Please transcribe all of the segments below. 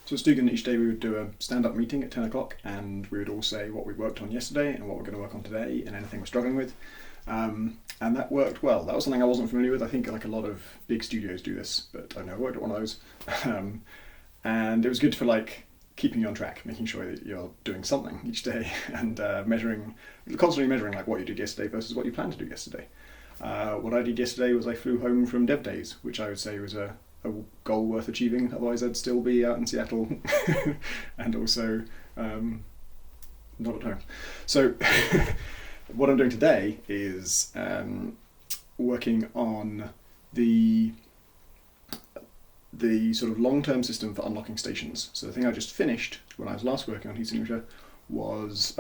So at Stugan, each day we would do a stand-up meeting at 10 o'clock, and we would all say what we worked on yesterday and what we're going to work on today and anything we're struggling with. And that worked well. That was something I wasn't familiar with. I think like a lot of big studios do this, but I never worked at one of those. And it was good for like keeping you on track, making sure that you're doing something each day and constantly measuring like what you did yesterday versus what you planned to do yesterday. What I did yesterday was I flew home from Dev Days, which I would say was a goal worth achieving. Otherwise, I'd still be out in Seattle and also not at home. So what I'm doing today is working on the sort of long-term system for unlocking stations. So the thing I just finished when I was last working on Heat Signature was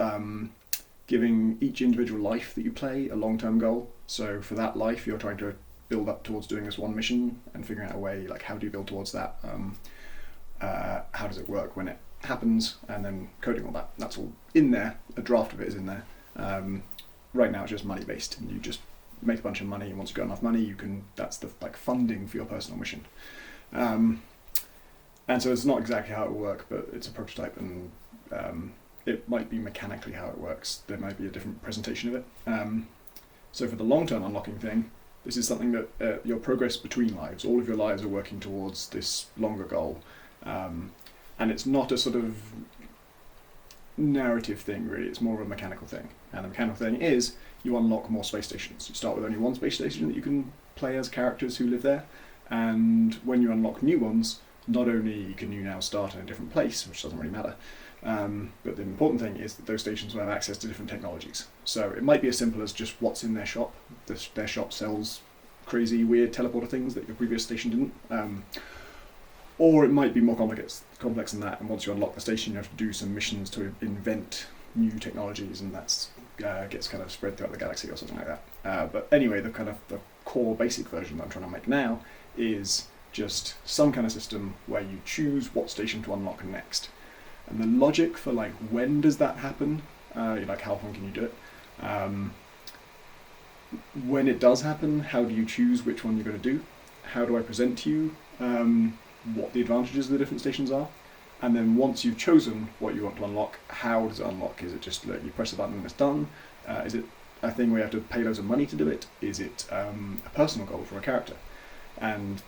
giving each individual life that you play a long-term goal. So for that life, you're trying to build up towards doing this one mission and figuring out a way, like how do you build towards that? How does it work when it happens? And then coding all that. That's all in there. A draft of it is in there. Right now it's just money based, and you just make a bunch of money, and once you've got enough money, you can. That's the like funding for your personal mission. And so it's not exactly how it will work, but it's a prototype, and it might be mechanically how it works. There might be a different presentation of it. So for the long-term unlocking thing, this is something that your progress between lives, all of your lives are working towards this longer goal. And it's not a sort of narrative thing, really. It's more of a mechanical thing. And the mechanical thing is you unlock more space stations. You start with only one space station that you can play as characters who live there. And when you unlock new ones, not only can you now start in a different place, which doesn't really matter, but the important thing is that those stations will have access to different technologies. So it might be as simple as just what's in their shop. Their shop sells crazy, weird teleporter things that your previous station didn't. Or it might be more complex than that, and once you unlock the station, you have to do some missions to invent new technologies, and that's gets kind of spread throughout the galaxy or something like that. But anyway, the core basic version that I'm trying to make now is just some kind of system where you choose what station to unlock next. And the logic for like when does that happen, like how often can you do it? When it does happen, how do you choose which one you're going to do? How do I present to you what the advantages of the different stations are? And then once you've chosen what you want to unlock, how does it unlock? Is it just that you press a button and it's done? Is it a thing where you have to pay loads of money to do it? Is it a personal goal for a character? And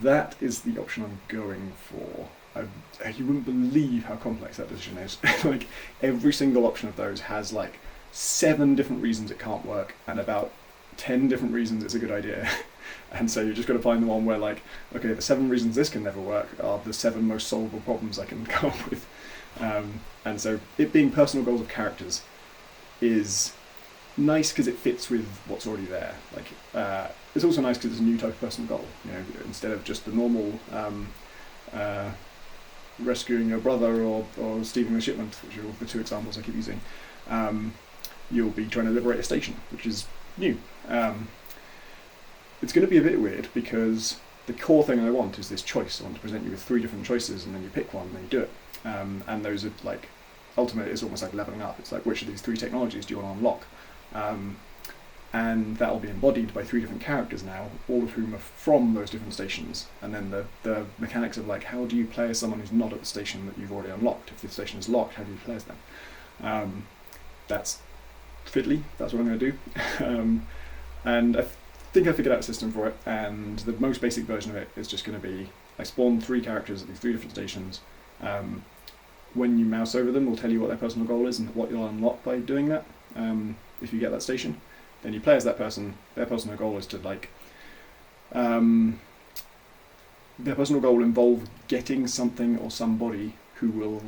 that is the option I'm going for. You wouldn't believe how complex that decision is. Like every single option of those has like 7 different reasons it can't work and about 10 different reasons it's a good idea. And so you've just got to find the one where like, okay, the 7 reasons this can never work are the 7 most solvable problems I can come up with. And so it being personal goals of characters is nice because it fits with what's already there. Like it's also nice because it's a new type of personal goal. You know, instead of just the normal rescuing your brother or stealing a shipment, which are the 2 examples I keep using, you'll be trying to liberate a station, which is new. It's going to be a bit weird because the core thing I want is this choice. I want to present you with 3 different choices, and then you pick one and then you do it. And those are like, ultimately it's almost like leveling up. It's like, which of these 3 technologies do you want to unlock? And that will be embodied by 3 different characters now, all of whom are from those different stations. And then the mechanics of like, how do you play as someone who's not at the station that you've already unlocked? If the station is locked, how do you play as them? That's fiddly. That's what I'm going to do. And I think I figured out a system for it. And the most basic version of it is just going to be, I spawn 3 characters at these 3 different stations. When you mouse over them, we'll tell you what their personal goal is and what you'll unlock by doing that. If you get that station, then you play as that person. Their personal goal is to like, their personal goal will involve getting something or somebody who will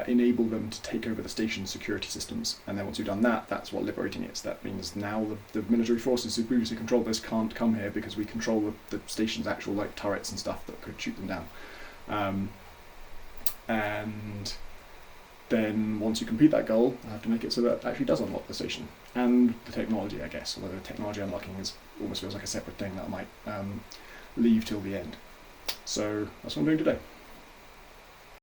enable them to take over the station's security systems. And then once you've done that, that's what liberating is. That means now the military forces who previously controlled this can't come here because we control the station's actual like turrets and stuff that could shoot them down. And then once you complete that goal, I have to make it so that it actually does unlock the station. And the technology, I guess, although the technology unlocking almost feels like a separate thing that I might leave till the end. So that's what I'm doing today.